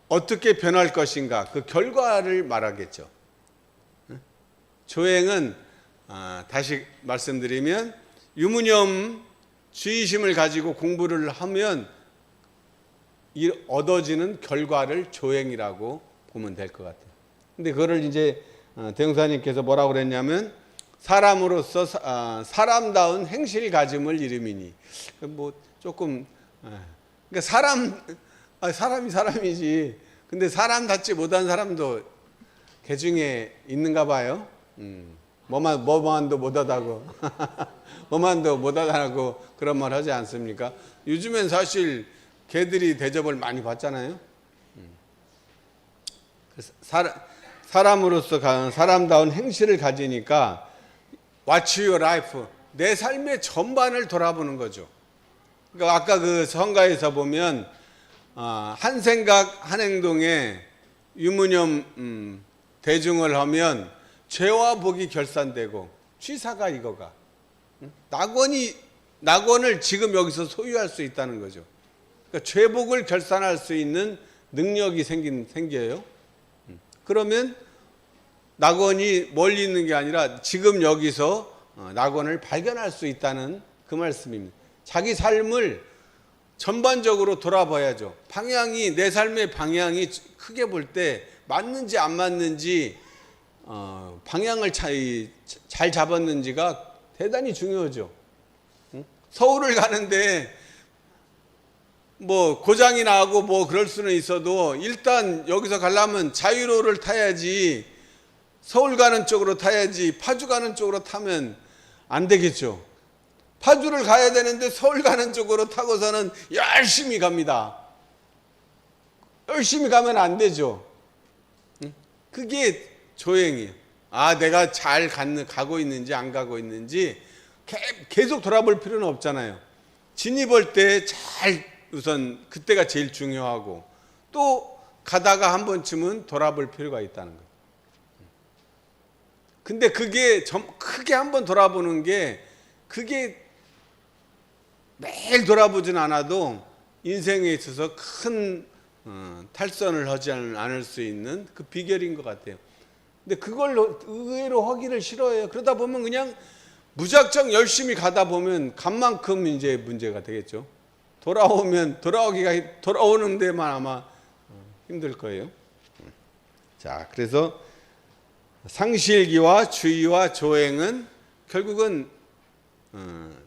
어떻게 변할 것인가, 그 결과를 말하겠죠. 조행은 다시 말씀드리면 유무념 주의심을 가지고 공부를 하면 얻어지는 결과를 조행이라고 보면 될 것 같아요. 근데 그거를 이제 대형사님께서 뭐라고 그랬냐면 사람으로서 사람다운 행실 가짐을 이름이니, 뭐 조금 그러니까 사람이 사람이지. 근데 사람답지 못한 사람도 개 중에 있는가 봐요. 뭐만도 못하다고 뭐만도 못하다고 그런 말 하지 않습니까? 요즘엔 사실 개들이 대접을 많이 받잖아요. 사람으로서 사람다운 행실을 가지니까 Watch your life, 내 삶의 전반을 돌아보는 거죠. 그러니까 아까 그 성가에서 보면 한 생각 한 행동에 유무념 대중을 하면 죄와 복이 결산되고, 취사가 이거가 낙원을 지금 여기서 소유할 수 있다는 거죠. 그러니까 죄복을 결산할 수 있는 능력이 생겨요. 그러면 낙원이 멀리 있는 게 아니라 지금 여기서 낙원을 발견할 수 있다는 그 말씀입니다. 자기 삶을 전반적으로 돌아봐야죠. 방향이, 내 삶의 방향이 크게 볼 때 맞는지 안 맞는지, 방향을 잘 잡았는지가 대단히 중요하죠. 서울을 가는데 뭐 고장이 나고 뭐 그럴 수는 있어도 일단 여기서 가려면 자유로를 타야지, 서울 가는 쪽으로 타야지, 파주 가는 쪽으로 타면 안 되겠죠. 파주를 가야 되는데 서울 가는 쪽으로 타고서는 열심히 갑니다. 열심히 가면 안 되죠. 그게 조행이에요. 내가 잘 가고 있는지 안 가고 있는지 계속 돌아볼 필요는 없잖아요. 진입할 때 잘, 우선 그때가 제일 중요하고, 또 가다가 한 번쯤은 돌아볼 필요가 있다는 거예요. 근데 그게 크게 한번 돌아보는 게, 그게 매일 돌아보진 않아도 인생에 있어서 큰 탈선을 하지 않을 수 있는 그 비결인 것 같아요. 근데 그걸 의외로 하기를 싫어해요. 그러다 보면 그냥 무작정 열심히 가다 보면 간 만큼 이제 문제가 되겠죠. 돌아오는 데만 아마 힘들 거예요. 자, 그래서 상실기와 주의와 조행은 결국은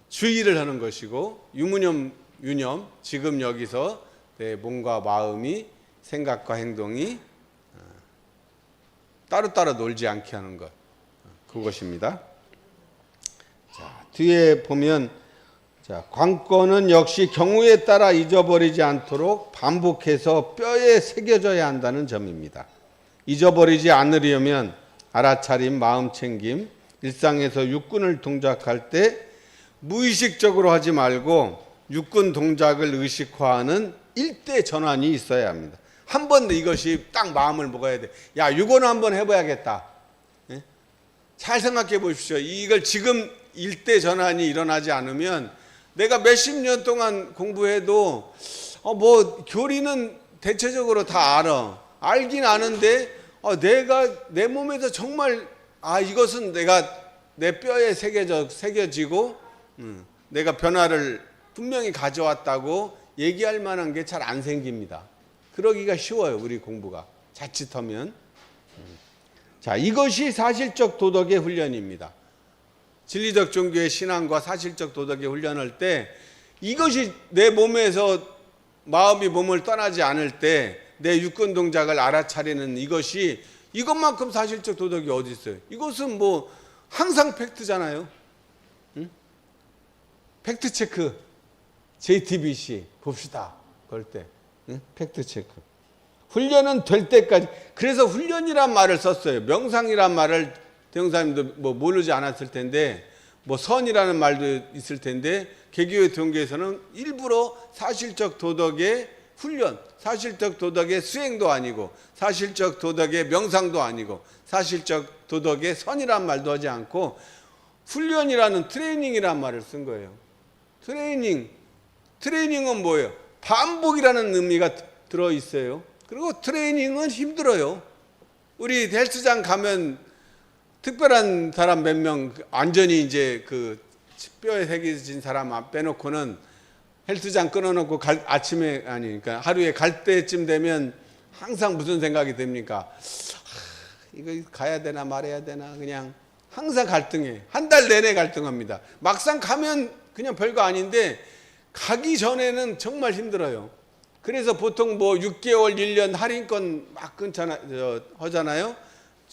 주의를 하는 것이고, 유무념, 유념, 지금 여기서 내 몸과 마음이, 생각과 행동이 따로따로 놀지 않게 하는 것, 그것입니다. 자, 뒤에 보면, 자, 관건은 역시 경우에 따라 잊어버리지 않도록 반복해서 뼈에 새겨져야 한다는 점입니다. 잊어버리지 않으려면 알아차림, 마음챙김, 일상에서 육군을 동작할 때 무의식적으로 하지 말고 육군 동작을 의식화하는 일대 전환이 있어야 합니다. 한 번 이것이 딱 마음을 먹어야 돼. 야, 이거는 한번 해봐야겠다. 예? 잘 생각해 보십시오. 이걸 지금 일대 전환이 일어나지 않으면 내가 몇십 년 동안 공부해도 뭐 교리는 대체적으로 다 알긴 아는데 내가 내 몸에서 정말 이것은 내가 내 뼈에 새겨지고 내가 변화를 분명히 가져왔다고 얘기할 만한 게 잘 안 생깁니다. 그러기가 쉬워요, 우리 공부가 자칫하면. 자, 이것이 사실적 도덕의 훈련입니다. 진리적 종교의 신앙과 사실적 도덕의 훈련할 때 이것이 내 몸에서 마음이 몸을 떠나지 않을 때 내 육군 동작을 알아차리는 이것만큼 사실적 도덕이 어디 있어요? 이것은 뭐 항상 팩트잖아요. 응? 팩트 체크, JTBC 봅시다. 그럴 때 응? 팩트 체크. 훈련은 될 때까지. 그래서 훈련이란 말을 썼어요. 명상이란 말을 대형사님도 뭐 모르지 않았을 텐데, 뭐 선이라는 말도 있을 텐데, 개교의 동계에서는 일부러 사실적 도덕의 훈련, 사실적 도덕의 수행도 아니고, 사실적 도덕의 명상도 아니고, 사실적 도덕의 선이란 말도 하지 않고 훈련이라는 트레이닝이란 말을 쓴 거예요. 트레이닝은 뭐예요? 반복이라는 의미가 들어있어요. 그리고 트레이닝은 힘들어요. 우리 헬스장 가면 특별한 사람 몇 명, 완전히 이제 그 뼈에 새겨진 사람 빼놓고는 헬스장 끊어놓고 아침에, 그러니까 하루에 갈 때쯤 되면 항상 무슨 생각이 듭니까? 이거 가야 되나 말아야 되나, 그냥 항상 갈등해. 한 달 내내 갈등합니다. 막상 가면 그냥 별거 아닌데 가기 전에는 정말 힘들어요. 그래서 보통 뭐 6개월, 1년 할인권 막 하잖아요.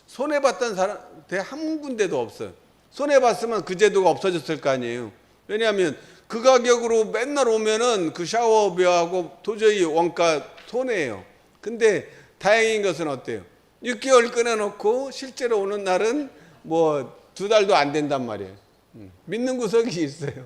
손해봤던 사람 한 군데도 없어요. 손해봤으면 그 제도가 없어졌을 거 아니에요. 왜냐하면 그 가격으로 맨날 오면은 그 샤워비하고 도저히 원가 손해예요. 근데 다행인 것은 어때요? 6개월 끊어놓고 실제로 오는 날은 뭐 2달도 안 된단 말이에요. 믿는 구석이 있어요.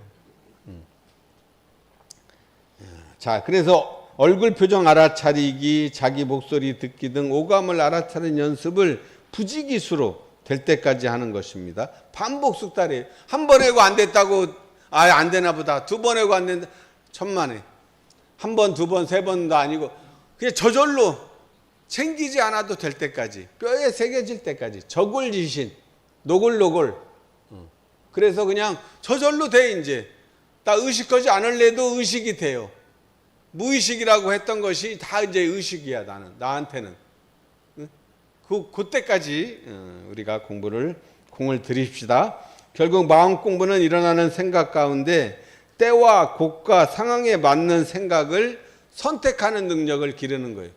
자, 그래서 얼굴 표정 알아차리기, 자기 목소리 듣기 등 오감을 알아차리는 연습을 부지기수로 될 때까지 하는 것입니다. 반복 숙달이에요. 한 번 해고 안 됐다고 안 되나 보다. 2번 해고 안 된다. 천만에. 한 번, 2번, 3번도 아니고 그냥 저절로 챙기지 않아도 될 때까지, 뼈에 새겨질 때까지, 저골지신, 노골노골, 그래서 그냥 저절로 돼. 이제 나 의식하지 않을래도 의식이 돼요. 무의식이라고 했던 것이 다 이제 의식이야. 나한테는. 그때까지 우리가 공을 들입시다. 결국 마음 공부는 일어나는 생각 가운데 때와 곳과 상황에 맞는 생각을 선택하는 능력을 기르는 거예요.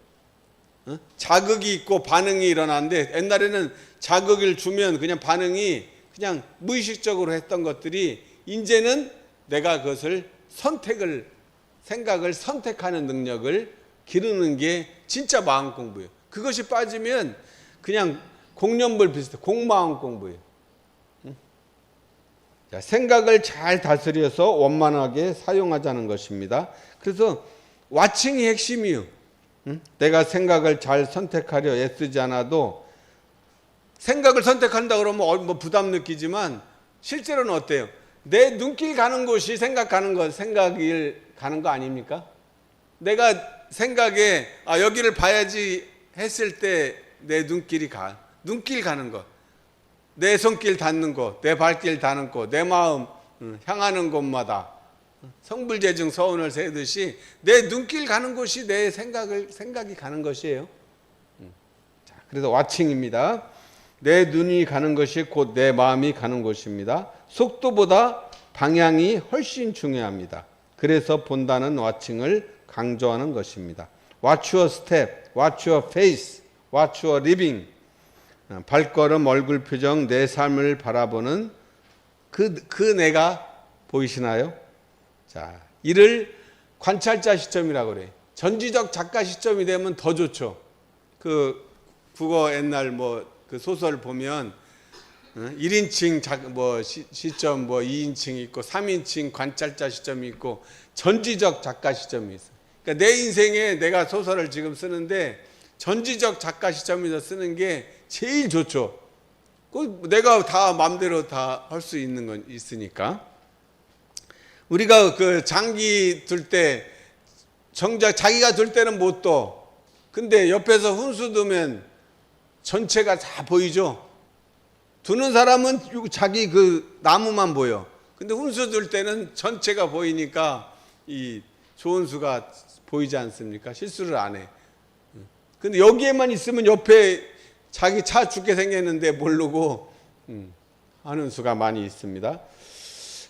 자극이 있고 반응이 일어나는데 옛날에는 자극을 주면 그냥 반응이 그냥 무의식적으로 했던 것들이 이제는 내가 그것을 생각을 선택하는 능력을 기르는 게 진짜 마음 공부예요. 그것이 빠지면 그냥 공연불 비슷해. 공마음 공부예요. 생각을 잘 다스려서 원만하게 사용하자는 것입니다. 그래서 와칭이 핵심이에요. 내가 생각을 잘 선택하려 애쓰지 않아도 생각을 선택한다 그러면 뭐 부담 느끼지만 실제로는 어때요? 내 눈길 가는 곳이 생각일 가는 거 아닙니까? 내가 생각에 여기를 봐야지 했을 때 내 눈길 가는 것, 내 손길 닿는 곳, 내 발길 닿는 곳, 내 마음 향하는 곳마다 성불재중 서운을 세듯이 내 눈길 가는 곳이 내 생각이 가는 것이에요. 자, 그래서 와칭입니다. 내 눈이 가는 것이 곧 내 마음이 가는 곳입니다. 속도보다 방향이 훨씬 중요합니다. 그래서 본다는 와칭을 강조하는 것입니다. Watch your step, watch your face, watch your living. 발걸음, 얼굴 표정, 내 삶을 바라보는 그 내가 보이시나요? 자, 이를 관찰자 시점이라고 그래요. 전지적 작가 시점이 되면 더 좋죠. 그 국어 옛날 그 소설 보면 1인칭 시점 2인칭이 있고 3인칭 관찰자 시점이 있고 전지적 작가 시점이 있어요. 그러니까 내 인생에 내가 소설을 지금 쓰는데 전지적 작가 시점에서 쓰는 게 제일 좋죠. 내가 다 마음대로 다 할 수 있는 건 있으니까. 우리가 그 장기 둘 때 정작 자기가 둘 때는 못 둬. 근데 옆에서 훈수 두면 전체가 다 보이죠. 두는 사람은 자기 그 나무만 보여. 근데 훈수 둘 때는 전체가 보이니까 이 좋은 수가 보이지 않습니까? 실수를 안 해. 근데 여기에만 있으면 옆에 자기 차 죽게 생겼는데 모르고 하는 수가 많이 있습니다.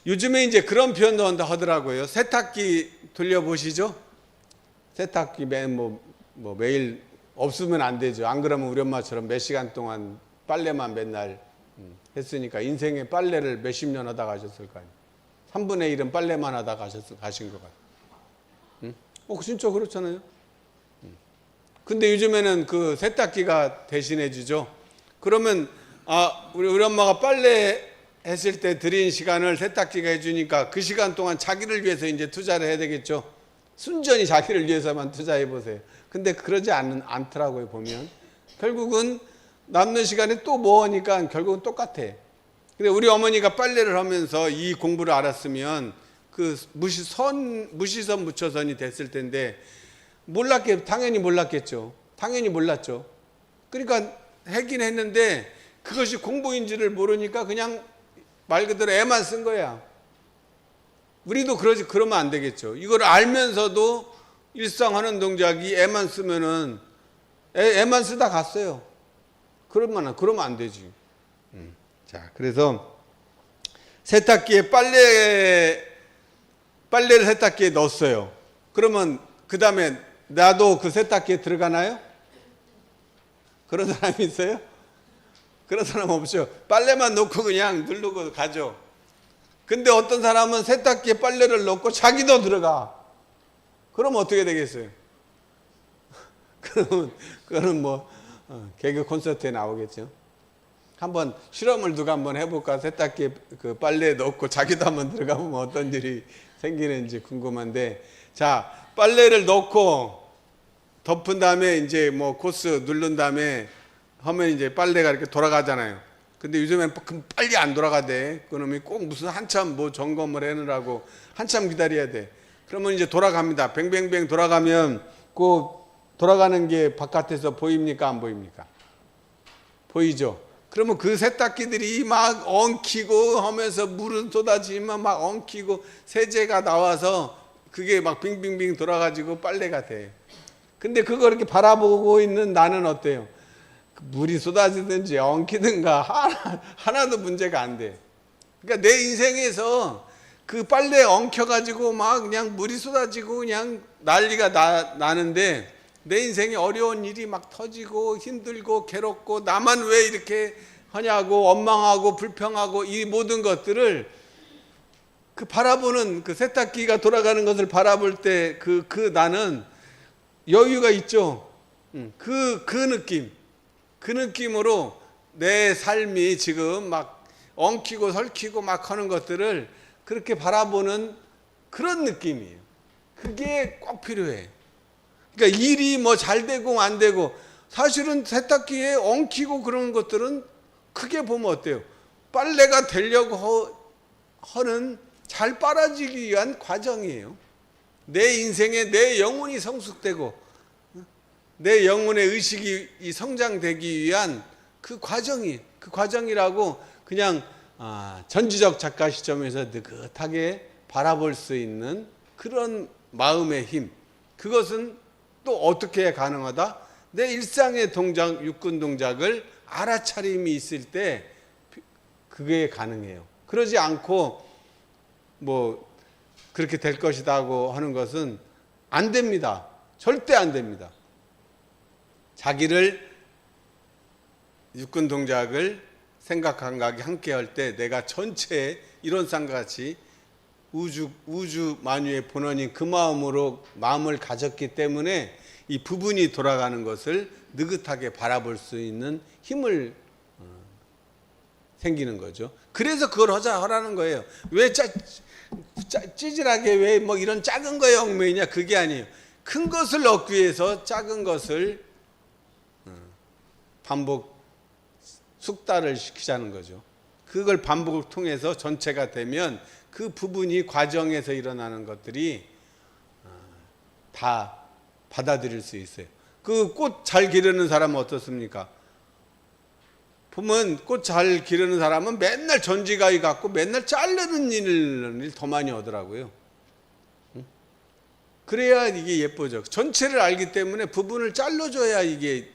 요즘에 이제 그런 표현도 하더라고요. 세탁기 돌려보시죠? 세탁기 매일 없으면 안 되죠. 안 그러면 우리 엄마처럼 몇 시간 동안 빨래만 맨날 했으니까 인생에 빨래를 몇십 년 하다 가셨을 거 아니에요. 3분의 1은 빨래만 하다 가신 것 같아요. 진짜 그렇잖아요. 근데 요즘에는 그 세탁기가 대신해 주죠. 그러면 우리 엄마가 빨래 했을 때 들인 시간을 세탁기가 해주니까 그 시간 동안 자기를 위해서 이제 투자를 해야 되겠죠. 순전히 자기를 위해서만 투자해 보세요. 근데 그러지 않더라고요. 보면 결국은 남는 시간에 또 뭐 하니까 결국은 똑같아. 근데 우리 어머니가 빨래를 하면서 이 공부를 알았으면 그 무시선 무처선이 됐을 텐데 당연히 몰랐겠죠. 당연히 몰랐죠. 그러니까 하긴 했는데 그것이 공부인지를 모르니까 그냥 말 그대로 애만 쓴 거야. 우리도 그러면 안 되겠죠. 이걸 알면서도 일상하는 동작이 애만 쓰면은 애만 쓰다 갔어요. 그러면 안 되지. 자, 그래서 세탁기에 빨래를 세탁기에 넣었어요. 그러면 그 다음에 나도 그 세탁기에 들어가나요? 그런 사람이 있어요? 그런 사람 없죠. 빨래만 넣고 그냥 누르고 가죠. 근데 어떤 사람은 세탁기에 빨래를 넣고 자기도 들어가. 그러면 어떻게 되겠어요? 그거는 개그 콘서트에 나오겠죠. 한번 실험을 누가 한번 해볼까? 세탁기에 그 빨래에 넣고 자기도 한번 들어가 보면 어떤 일이 생기는지 궁금한데, 자, 빨래를 넣고 덮은 다음에 이제 코스 누른 다음에 하면 이제 빨래가 이렇게 돌아가잖아요. 근데 요즘엔 빨리 안 돌아가대. 그놈이 꼭 무슨 한참 점검을 해느라고 한참 기다려야 돼. 그러면 이제 돌아갑니다. 뱅뱅뱅 돌아가면 그 돌아가는 게 바깥에서 보입니까? 안 보입니까? 보이죠? 그러면 그 세탁기들이 막 엉키고 하면서 물은 쏟아지면 막 엉키고 세제가 나와서 그게 막 빙빙빙 돌아가지고 빨래가 돼. 근데 그거 이렇게 바라보고 있는 나는 어때요? 물이 쏟아지든지 엉키든가 하나도 문제가 안 돼. 그러니까 내 인생에서 그 빨래 엉켜가지고 막 그냥 물이 쏟아지고 그냥 난리가 나는데 내 인생에 어려운 일이 막 터지고 힘들고 괴롭고 나만 왜 이렇게 하냐고 원망하고 불평하고 이 모든 것들을 그 바라보는 그 세탁기가 돌아가는 것을 바라볼 때 그 나는 여유가 있죠. 그 느낌으로 내 삶이 지금 막 엉키고 설키고 막 하는 것들을 그렇게 바라보는 그런 느낌이에요. 그게 꼭 필요해. 그러니까 일이 뭐 잘 되고 안 되고 사실은 세탁기에 엉키고 그런 것들은 크게 보면 어때요? 빨래가 되려고 하는 잘 빨아지기 위한 과정이에요. 내 인생에 내 영혼이 성숙되고 내 영혼의 의식이 성장되기 위한 그 과정이라고 그냥 전지적 작가 시점에서 느긋하게 바라볼 수 있는 그런 마음의 힘. 그것은 또 어떻게 가능하다? 내 일상의 동작, 육군 동작을 알아차림이 있을 때 그게 가능해요. 그러지 않고 뭐 그렇게 될 것이다고 하는 것은 안 됩니다. 절대 안 됩니다. 자기를 육군 동작을 생각 감각이 함께 할 때 내가 전체의 이론상과 같이 우주 만유의 본원인 그 마음으로 마음을 가졌기 때문에 이 부분이 돌아가는 것을 느긋하게 바라볼 수 있는 힘을 생기는 거죠. 그래서 그걸 하라는 거예요. 왜 찌질하게 왜 뭐 이런 작은 거에 얽매이냐? 그게 아니에요. 큰 것을 얻기 위해서 작은 것을 반복 숙달을 시키자는 거죠. 그걸 반복을 통해서 전체가 되면 그 부분이 과정에서 일어나는 것들이 다 받아들일 수 있어요. 그 꽃 잘 기르는 사람은 어떻습니까? 보면 꽃 잘 기르는 사람은 맨날 전지가위 갖고 맨날 자르는 일을 더 많이 하더라고요. 그래야 이게 예뻐져. 전체를 알기 때문에 부분을 잘라줘야 이게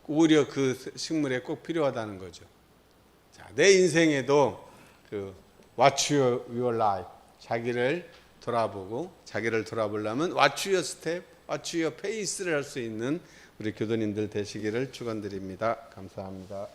오히려 그 식물에 꼭 필요하다는 거죠. 자, 내 인생에도 그 Watch your life, 자기를 돌아보고 자기를 돌아보려면 Watch your step, Watch your pace를 할 수 있는 우리 교도님들 되시기를 축원드립니다. 감사합니다.